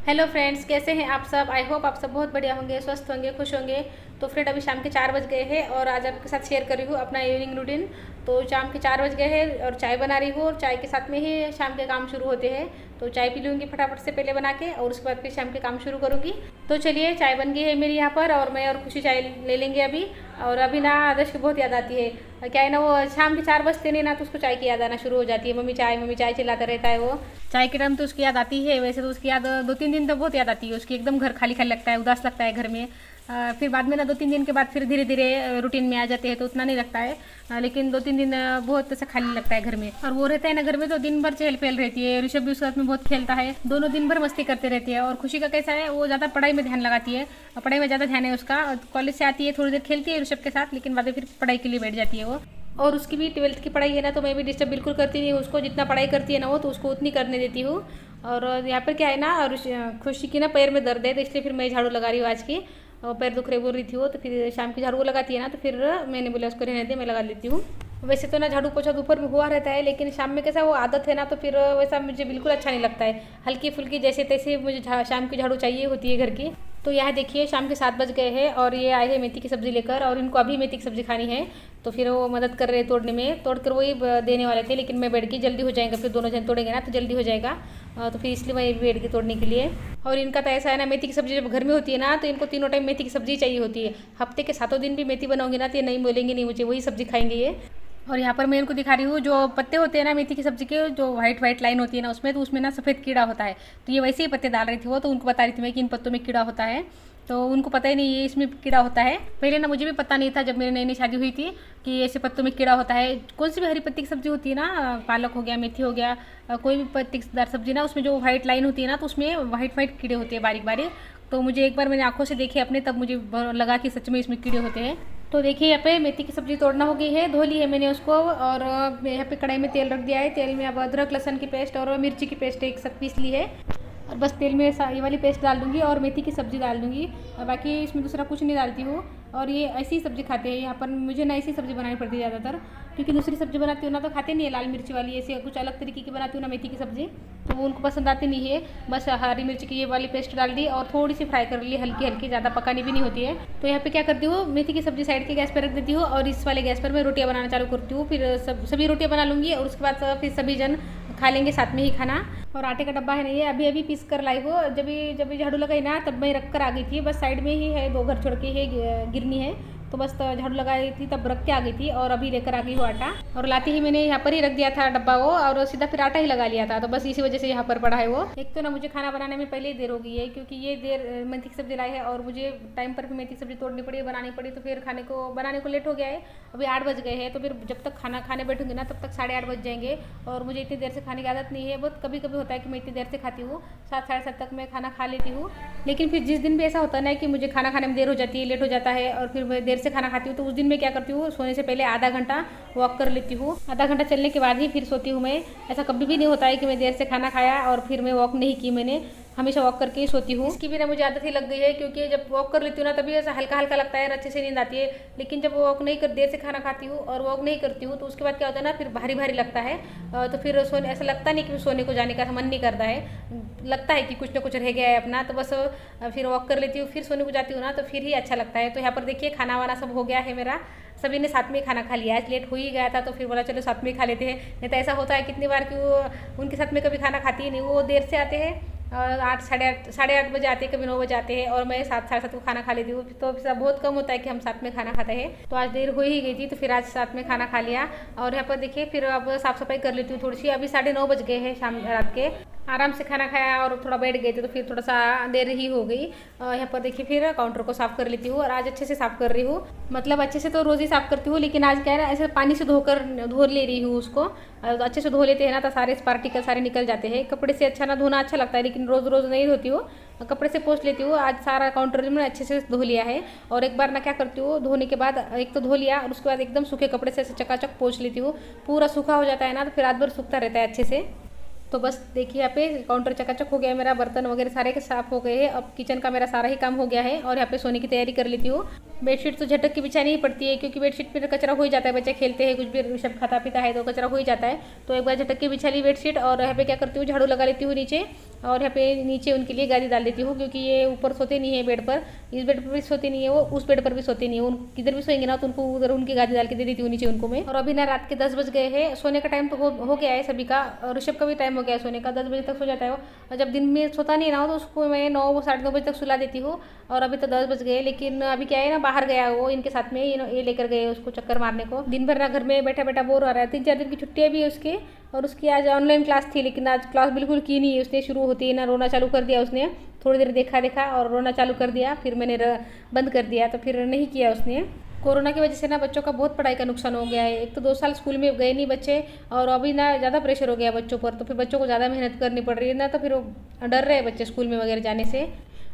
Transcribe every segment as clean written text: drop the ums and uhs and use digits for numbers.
Hello friends, कैसे हैं आप सब। आई होप आप सब बहुत बढ़िया होंगे, स्वस्थ होंगे, खुश होंगे। तो फ्रेंड, अभी शाम के 4 बज गए हैं और आज आपके साथ शेयर कर रही हूँ अपना इवनिंग रूटीन। तो शाम के 4 बज गए हैं और चाय बना रही हूँ और चाय के साथ में ही शाम के काम शुरू होते हैं। तो चाय पी लूँगी फटाफट से पहले बना के और उसके बाद फिर शाम के काम शुरू करूँगी। तो चलिए, चाय बन गई है मेरी यहाँ पर और मैं और खुशी चाय ले लेंगे अभी। और अभी ना आदर्श की बहुत याद आती है। क्या है ना, वो शाम के 4 बजते नहीं ना तो उसको चाय की याद आना शुरू हो जाती है। मम्मी चाय चिल्लाता रहता है वो। चाय के टाइम तो उसकी याद आती है। वैसे तो उसकी याद 2-3 दिन तो बहुत याद आती है उसकी। एकदम घर खाली खाली लगता है, उदास लगता है घर में। फिर बाद में ना 2-3 दिन के बाद फिर धीरे धीरे रूटीन में आ जाते हैं तो उतना नहीं लगता है। लेकिन 2-3 दिन बहुत ऐसा खाली लगता है घर में। और वो रहता है ना घर में तो दिन भर चहल पहल रहती है। ऋषभ भी उसके साथ में बहुत खेलता है, दोनों दिन भर मस्ती करते रहते हैं। और खुशी का कैसा है, वो ज़्यादा पढ़ाई में ध्यान लगाती है। पढ़ाई में ज़्यादा ध्यान है उसका। कॉलेज से आती है, थोड़ी देर खेलती है ऋषभ के साथ, लेकिन बाद में फिर पढ़ाई के लिए बैठ जाती है वो। और उसकी भी 12th की पढ़ाई है ना, तो मैं भी डिस्टर्ब बिल्कुल करती नहीं हूँ उसको। जितना पढ़ाई करती है ना वो, तो उसको उतनी करने देती हूँ। और यहाँ पर क्या है ना, और खुशी की ना पैर में दर्द है तो इसलिए फिर मैं झाड़ू लगा रही हूँ आज की। और पैर दुख रहे बोल रही थी वो, तो फिर शाम की झाड़ू वो लगाती है ना, तो फिर मैंने बोला उसको रहने दे, मैं लगा लेती हूँ। वैसे तो ना झाड़ू पोछा दोपहर में हुआ रहता है, लेकिन शाम में कैसा वो आदत है ना, तो फिर वैसा मुझे बिल्कुल अच्छा नहीं लगता है। हल्की फुल्की जैसे तैसे मुझे शाम की झाड़ू चाहिए होती है घर की। तो यहाँ देखिए, शाम के 7 बज गए हैं और ये आए हैं मेथी की सब्ज़ी लेकर और इनको अभी मेथी की सब्ज़ी खानी है। तो फिर वो मदद कर रहे हैं तोड़ने में। तोड़ कर वही देने वाले थे, लेकिन मैं बैठ गई, जल्दी हो जाएगा, फिर दोनों जन तोड़ेंगे ना तो जल्दी हो जाएगा। तो फिर इसलिए मैं बैठ गई तोड़ने के लिए। और इनका तो ऐसा है ना, मेथी की सब्ज़ी जब घर में होती है ना, तो इनको तीनों टाइम मेथी की सब्ज़ी चाहिए होती है। हफ्ते के 7 दिन भी मेथी बनाऊंगी ना तो ये नहीं बोलेंगे नहीं, मुझे वही सब्ज़ी खाएंगे ये। और यहाँ पर मैं इनको दिखा रही हूँ, जो पत्ते होते हैं ना मेथी की सब्ज़ी के, जो वाइट वाइट लाइन होती है ना उसमें, तो उसमें ना सफ़ेद कीड़ा होता है। तो ये वैसे ही पत्ते डाल रही थी वो, तो उनको बता रही थी मैं कि इन पत्तों में कीड़ा होता है। तो उनको पता ही नहीं ये इसमें कीड़ा होता है। पहले ना मुझे भी पता नहीं था जब मेरी नई नई शादी हुई थी कि ऐसे पत्तों में कीड़ा होता है। कौन सी भी हरी पत्ती की सब्ज़ी होती है ना, पालक हो गया, मेथी हो गया, कोई भी पत्तीदार सब्ज़ी ना, उसमें जो वाइट लाइन होती है ना, तो उसमें वाइट वाइट कीड़े होते हैं, बारीक बारीक। तो मुझे एक बार मैंने आंखों से देखे अपने, तब मुझे लगा कि सच में इसमें कीड़े होते हैं। तो देखिए, यहाँ पे मेथी की सब्ज़ी तोड़ना हो गई है, धो ली है मैंने उसको। और यहाँ पे कढ़ाई में तेल रख दिया है। तेल में अब अदरक लहसुन की पेस्ट और मिर्ची की पेस्ट एक साथ पीस ली है। और बस तेल में ये वाली पेस्ट डाल दूँगी और मेथी की सब्ज़ी डाल दूँगी। और बाकी इसमें दूसरा कुछ नहीं डालती हूँ। और ये ऐसी ही सब्ज़ी खाते हैं यहाँ पर। मुझे ना ऐसी सब्ज़ी बनानी पड़ती है ज़्यादातर, क्योंकि दूसरी सब्ज़ी बनाती हूँ ना तो खाते नहीं है लाल मिर्ची वाली। ऐसे कुछ अलग तरीके की बनाती हूँ ना मेथी की सब्ज़ी, तो वो उनको पसंद आती नहीं है। बस हरी मिर्ची की ये वाली पेस्ट डाल दी और थोड़ी सी फ्राई कर ली, हल्की हल्की, ज़्यादा पकानी भी नहीं होती है। तो यहाँ पे क्या करती हूँ, मेथी की सब्ज़ी साइड के गैस पर रख देती हूँ और इस वाले गैस पर मैं रोटियाँ बनाना चालू करती हूँ। फिर सभी रोटियाँ बना लूँगी और उसके बाद फिर सभी जन खा लेंगे साथ में ही खाना। और आटे का डब्बा है ना, ये अभी अभी पीस कर लाई हो। जब झाड़ू लगाई ना तब मैं रख कर आ गई थी। बस साइड में ही है, 2 घर छोड़ के है गिरनी है, तो बस झाड़ू लगाई थी तब रख के आ गई थी और अभी लेकर आ गई हूँ आटा। और लाती ही मैंने यहाँ पर ही रख दिया था डब्बा वो, और सीधा फिर आटा ही लगा लिया था। तो बस इसी वजह से यहाँ पर पड़ा है वो। एक तो ना मुझे खाना बनाने में पहले ही देर हो गई है, क्योंकि ये देर मेथी की सब्जी लाई है और मुझे टाइम पर भी मेथी की सब्जी तोड़नी पड़ी, बनानी पड़ी, तो फिर बनाने को लेट हो गया है। अभी 8 बज गए हैं, तो फिर जब तक खाना खाने बैठूंगी ना तब तक 8:30 बज जाएंगे। और मुझे इतनी देर से खाने की आदत नहीं है। बहुत कभी कभी होता है कि मैं इतनी देर से खाती हूँ, 7 साढ़े 7 तक मैं खाना खा लेती हूँ। लेकिन फिर जिस दिन भी ऐसा होता है ना कि मुझे खाना खाने में देर हो जाती है, लेट हो जाता है और फिर मैं देर से खाना खाती हूँ, तो उस दिन मैं क्या करती हूँ, सोने से पहले आधा घंटा वॉक कर लेती हूँ। आधा घंटा चलने के बाद ही फिर सोती हूँ मैं। ऐसा कभी भी नहीं होता है कि मैं देर से खाना खाया और फिर मैं वॉक नहीं की। मैंने हमेशा वॉक करके ही सोती हूँ। इसकी भी ना मुझे आदत ही लग गई है, क्योंकि जब वॉक कर लेती हूँ ना तभी ऐसा हल्का हल्का लगता है और अच्छे से नींद आती है। लेकिन जब वॉक नहीं कर, देर से खाना खाती हूँ और वॉक नहीं करती हूँ, तो उसके बाद क्या होता है ना, फिर भारी भारी लगता है। तो फिर सोने ऐसा लगता नहीं कि सोने को जाने का मन नहीं करता है, लगता है कि कुछ ना कुछ रह गया है अपना। तो बस फिर वॉक कर लेती हूँ, फिर सोने को जाती हूँ ना, तो फिर ही अच्छा लगता है। तो यहाँ पर देखिए, खाना वाना सब हो गया है मेरा। सभी ने साथ में ही खाना खा लिया। आज लेट हो ही गया था तो फिर बोला चलो साथ में ही खा लेते हैं। नहीं तो ऐसा होता है कितनी बार कि वो उनके साथ में कभी खाना खाती ही नहीं, वो देर से आते हैं। 8 साढ़े आठ बजे आते हैं, कभी 9 बजे आते हैं और मैं 7 साढ़े 7 को खाना खा लेती हूँ। तो बहुत कम होता है कि हम साथ में खाना खाते हैं। तो आज देर हो ही गई थी, तो फिर आज साथ में खाना खा लिया। और यहाँ पर देखिए, फिर अब साफ़ सफाई कर लेती हूँ थोड़ी सी। अभी 9:30 बज गए हैं शाम रात के। आराम से खाना खाया और थोड़ा बैठ गए थे, तो फिर थोड़ा सा देर ही हो गई। यहाँ पर देखिए, फिर काउंटर को साफ़ कर लेती हूँ और आज अच्छे से साफ़ कर रही हूँ। मतलब अच्छे से तो रोज़ ही साफ़ करती हूँ, लेकिन आज क्या है ना, ऐसे पानी से धो ले रही हूँ उसको। अच्छे से धो लेते हैं ना तो सारे पार्टिकल सारे निकल जाते हैं। कपड़े से अच्छा ना धोना अच्छा लगता है, लेकिन रोज़ रोज़ नहीं धोती हूँ, कपड़े से पोंछ लेती हूँ। आज सारा काउंटर में अच्छे से धो लिया है। और एक बार ना क्या करती हूँ, धोने के बाद एक तो धो लिया और उसके बाद एकदम सूखे कपड़े से ऐसे चकाचक पोंछ लेती हूँ। पूरा सूखा हो जाता है ना, तो फिर रात भर सूखता रहता है अच्छे से। तो बस देखिए, यहाँ पे काउंटर चकाचक हो गया है मेरा, बर्तन वगैरह सारे के साफ़ हो गए हैं। अब किचन का मेरा सारा ही काम हो गया है और यहाँ पे सोने की तैयारी कर लेती हूँ। बेडशीट तो झटक के बिछानी ही पड़ती है, क्योंकि बेडशीट पे कचरा हो ही जाता है, बच्चे खेलते हैं कुछ भी सब खाता पीता है तो कचरा हो ही जाता है। तो एक बार झटक के बिछा ली बेडशीट, और यहाँ पे क्या करती हूँ, झाड़ू लगा लेती हूँ नीचे, और यहाँ पे नीचे उनके लिए गादी डाल देती हूँ, क्योंकि ये ऊपर सोते नहीं है बेड पर, इस बेड पर भी सोते नहीं है वो, उस बेड पर भी सोते नहीं है, उन किधर भी सोएंगे ना तो उनको उधर उनकी गादी डाल के दे देती हूँ नीचे उनको मैं। और अभी ना रात के 10 बज गए हैं, सोने का टाइम तो हो गया है सभी का, और ऋषभ का भी टाइम हो गया है सोने का, 10 बजे तक सो जाता है वो। और जब दिन में सोता नहीं ना हो तो उसको मैं 9 साढ़े 9 बजे तक सुला देती हूँ। और अभी तो 10 बज गए, लेकिन अभी क्या है ना, बाहर गया वो इनके साथ में, ये लेकर गए उसको चक्कर मारने को। दिन भर ना घर में बैठा बैठा बोर हो रहा है, 3-4 दिन की छुट्टियाँ भी है उसके, और उसकी आज ऑनलाइन क्लास थी, लेकिन आज क्लास बिल्कुल की नहीं है उसने, शुरू होती है ना रोना चालू कर दिया उसने, थोड़ी देर देखा और रोना चालू कर दिया, फिर मैंने बंद कर दिया, तो फिर नहीं किया उसने। कोरोना की वजह से ना बच्चों का बहुत पढ़ाई का नुकसान हो गया है, एक तो 2 साल स्कूल में गए नहीं बच्चे, और अभी ना ज़्यादा प्रेशर हो गया बच्चों पर, तो फिर बच्चों को ज़्यादा मेहनत करनी पड़ रही है ना, तो फिर वो डर रहे बच्चे स्कूल में वगैरह जाने से।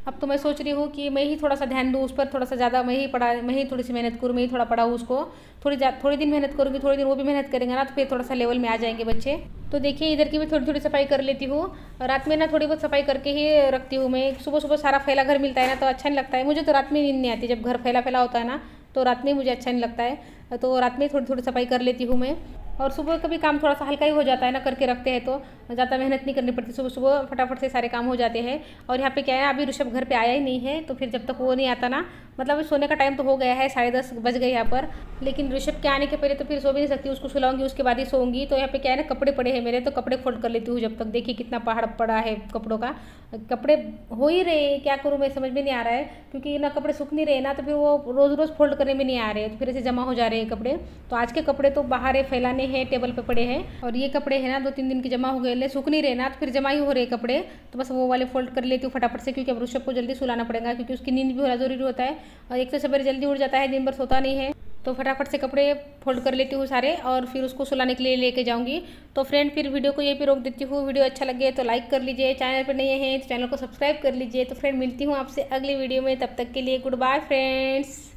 अब तो मैं सोच रही हूँ कि मैं ही थोड़ा सा ध्यान दूँ उस पर, थोड़ा सा ज़्यादा मैं ही थोड़ी सी मेहनत करूँ, मैं ही थोड़ा पढ़ाऊँ उसको, थोड़ी दिन मेहनत करूँगी, थोड़ी दिन वो भी मेहनत करेंगे ना, तो फिर थोड़ा सा लेवल में आ जाएंगे बच्चे। तो देखिए इधर की भी थोड़ी थोड़ी सफाई कर लेती हूँ, रात में ना थोड़ी बहुत सफाई करके ही रखती हूँ मैं, सुबह सुबह सारा फैला घर मिलता है ना तो अच्छा नहीं लगता है मुझे, तो रात में नींद नहीं आती, जब घर फैला फैला होता है ना तो रात में मुझे अच्छा नहीं लगता है, तो रात में थोड़ी थोड़ी सफाई कर लेती हूँ मैं। और सुबह का भी काम थोड़ा सा हल्का ही हो जाता है ना, करके रखते हैं तो ज़्यादा मेहनत नहीं करनी पड़ती, सुबह सुबह फटाफट से सारे काम हो जाते हैं। और यहाँ पे क्या है, अभी ऋषभ घर पे आया ही नहीं है, तो फिर जब तक वो नहीं आता ना, मतलब सोने का टाइम तो हो गया है, 10:30 बज गए यहाँ पर, लेकिन ऋषभ के आने के पहले तो फिर सो भी नहीं सकती, उसको सुलाऊंगी उसके बाद ही सोऊंगी। तो यहाँ पे क्या है ना, कपड़े पड़े हैं मेरे, तो कपड़े फोल्ड कर लेती हूँ जब तक। देखिए कितना पहाड़ पड़ा है कपड़ों का, कपड़े हो ही रहे, क्या करूँ मैं समझ में नहीं आ रहा है, क्योंकि ना कपड़े सूख नहीं रहे ना, तो फिर वो रोज़ रोज़ फोल्ड करने में नहीं आ रहे, तो फिर ऐसे जमा हो जा रहे हैं कपड़े। तो आज के कपड़े तो बाहर है, फैलाने हैं, टेबल पे पड़े हैं, और ये कपड़े हैं ना 2-3 दिन के जमा हो गए, सूख नहीं रहे ना, तो फिर जमा ही हो रहे कपड़े, तो बस वो वाले फोल्ड कर लेती हूँ फटाफट से, क्योंकि अब ऋषभ को जल्दी सुलाना पड़ेगा, क्योंकि उसकी नींद भी होना जरूरी होता है, और एक तो सवेरे जल्दी उठ जाता है, दिन भर सोता नहीं है, तो फटाफट से कपड़े फोल्ड कर लेती हूँ सारे, और फिर उसको सुलाने के लिए लेके जाऊँगी। तो फ्रेंड फिर वीडियो को यहीं पे रोक देती हूँ, वीडियो अच्छा लगे तो लाइक कर लीजिए, चैनल पर नए हैं तो चैनल को सब्सक्राइब कर लीजिए। तो फ्रेंड मिलती हूँ आपसे अगली वीडियो में, तब तक के लिए गुड बाय फ्रेंड्स।